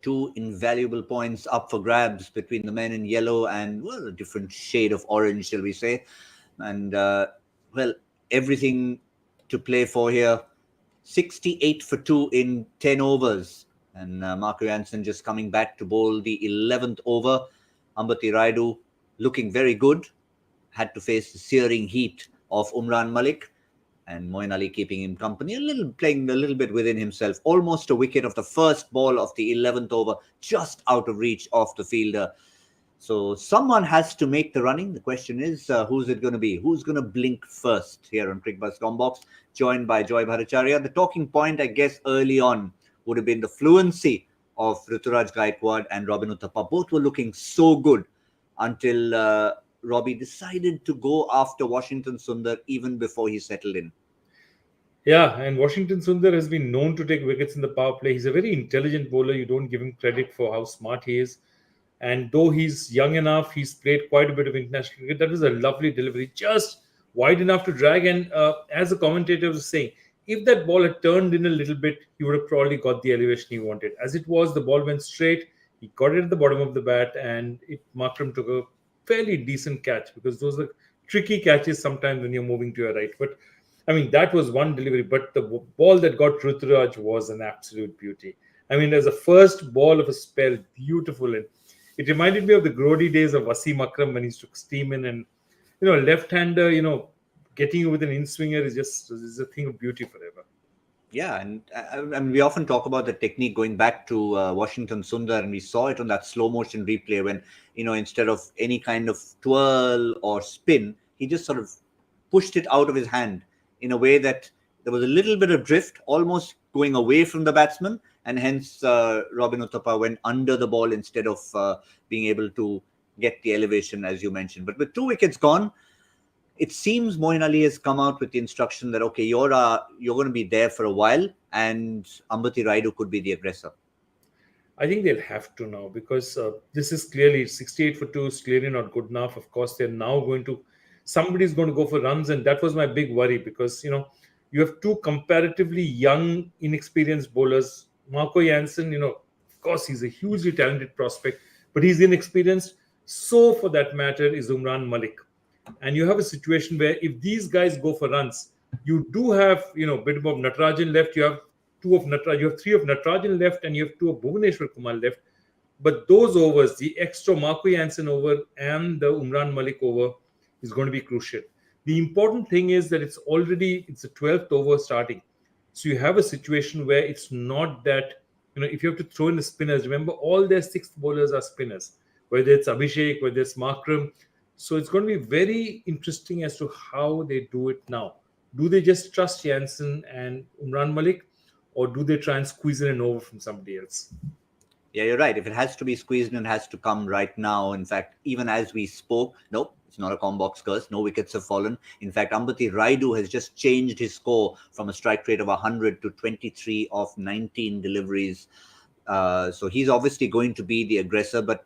Two invaluable points up for grabs between the men in yellow and, well, a different shade of orange, shall we say. And, well, everything to play for here. 68 for 2 in 10 overs. And Marco Jansen just coming back to bowl the 11th over. Ambati Rayudu looking very good. Had to face the searing heat of Umran Malik. And Moeen Ali keeping him company, playing a little bit within himself. Almost a wicket of the first ball of the 11th over, just out of reach of the fielder. So someone has to make the running. The question is, who's it going to be? Who's going to blink first here on Cricbuzz Comm Box, joined by Joy Bhattacharya? The talking point, I guess, early on would have been the fluency of Ruturaj Gaikwad and Robin Uthappa. Both were looking so good until Robbie decided to go after Washington Sundar even before he settled in. Yeah, and Washington Sundar has been known to take wickets in the power play. He's a very intelligent bowler. You don't give him credit for how smart he is. And though he's young enough, he's played quite a bit of international cricket. That was a lovely delivery, just wide enough to drag. And as the commentator was saying, if that ball had turned in a little bit, he would have probably got the elevation he wanted. As it was, the ball went straight. He got it at the bottom of the bat, and Markram took a fairly decent catch, because those are tricky catches sometimes when you're moving to your right. But I mean, that was one delivery, but the ball that got Ruturaj was an absolute beauty. I mean, as a first ball of a spell, beautiful. And it reminded me of the grody days of Wasim Akram when he took steam in. And, left-hander, getting you with an in-swinger is a thing of beauty forever. Yeah, and we often talk about the technique going back to Washington Sundar, and we saw it on that slow motion replay when, instead of any kind of twirl or spin, he just sort of pushed it out of his hand in a way that there was a little bit of drift, almost going away from the batsman, and hence Robin Uthappa went under the ball instead of being able to get the elevation, as you mentioned. But with 2 wickets gone, it seems Moeen Ali has come out with the instruction that, okay, you're going to be there for a while, and Ambati Rayudu could be the aggressor. I think they'll have to now, because this is clearly 68 for 2 is clearly not good enough. Of course, they're now somebody's going to go for runs, and that was my big worry, because you have 2 comparatively young, inexperienced bowlers. Marco Jansen, of course, he's a hugely talented prospect, but he's inexperienced. So, for that matter, is Umran Malik. And you have a situation where if these guys go for runs, you do have, bit of Natarajan left. You have 3 of Natarajan left, and you have 2 of Bhuvaneshwar Kumar left. But those overs, the extra Marco Jansen over and the Umran Malik over, is going to be crucial. The important thing is that it's the 12th over starting. So you have a situation where it's not that, if you have to throw in the spinners, remember all their 6th bowlers are spinners, whether it's Abhishek, whether it's Markram. So it's going to be very interesting as to how they do it now. Do they just trust Jansen and Umran Malik, or do they try and squeeze in an over from somebody else? Yeah, you're right. If it has to be squeezed in, it has to come right now. In fact, even as we spoke, nope, it's not a Comm Box curse. No wickets have fallen. In fact, Ambati Rayudu has just changed his score from a strike rate of 100 to 23 of 19 deliveries. So he's obviously going to be the aggressor, but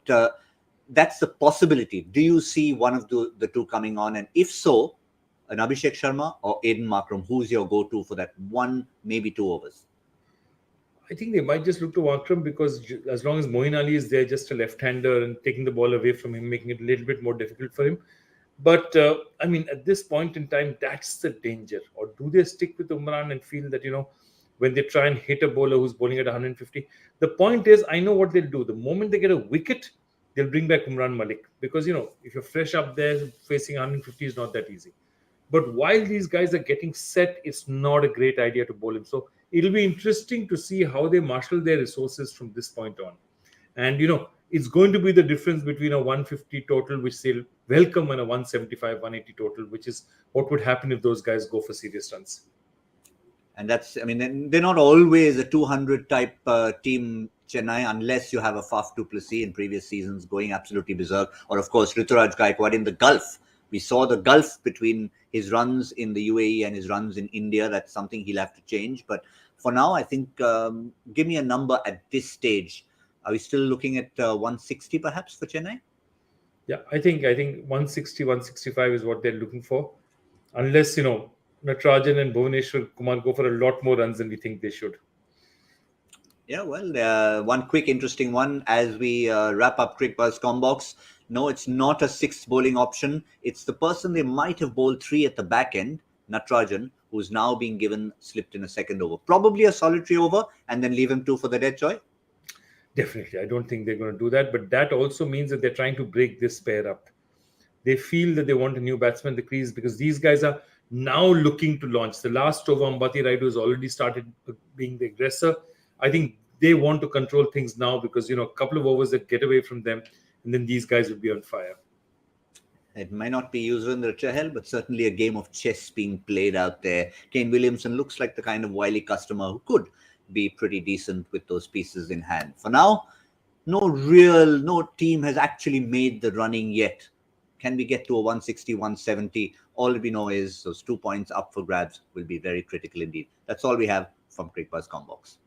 that's the possibility. Do you see one of the 2 coming on? And if so, an Abhishek Sharma or Aiden Markram, who's your go-to for that 1, maybe 2 overs? I think they might just look to Markram, because as long as Moeen Ali is there, just a left-hander, and taking the ball away from him, making it a little bit more difficult for him. But, at this point in time, that's the danger. Or do they stick with Umran and feel that, when they try and hit a bowler who's bowling at 150? The point is, I know what they'll do. The moment they get a wicket, they'll bring back Umran Malik, because, if you're fresh up there, facing 150 is not that easy. But while these guys are getting set, it's not a great idea to bowl him. So it'll be interesting to see how they marshal their resources from this point on. And, it's going to be the difference between a 150 total, which they'll welcome, and a 175, 180 total, which is what would happen if those guys go for serious runs. And they're not always a 200 type team, Chennai, unless you have a Faf du Plessis in previous seasons going absolutely berserk. Or, of course, Ruturaj Gaikwad in the Gulf. We saw the gulf between his runs in the UAE and his runs in India. That's something he'll have to change. But for now, I think give me a number at this stage. Are we still looking at 160 perhaps for Chennai? Yeah, I think 160, 165 is what they're looking for. Unless, Natarajan and Bhuvaneshwar Kumar go for a lot more runs than we think they should. Yeah, well, one quick interesting one as we wrap up Cricbuzz Comm Box. No, it's not a sixth bowling option. It's the person they might have bowled three at the back end, Natarajan, who's now being given slipped in a second over. Probably a solitary over and then leave him two for the dead, Joy. Definitely. I don't think they're going to do that. But that also means that they're trying to break this pair up. They feel that they want a new batsman in the crease because these guys are now looking to launch. The last over, Ambati Rayudu has already started being the aggressor. I think they want to control things now because, a couple of overs that get away from them, and then these guys will be on fire. It might not be Yuzvendra Chahal, but certainly a game of chess being played out there. Kane Williamson looks like the kind of wily customer who could be pretty decent with those pieces in hand. For now, no team has actually made the running yet. Can we get to a 160, 170? All we know is those 2 points up for grabs will be very critical indeed. That's all we have from Cricbuzz Comm Box.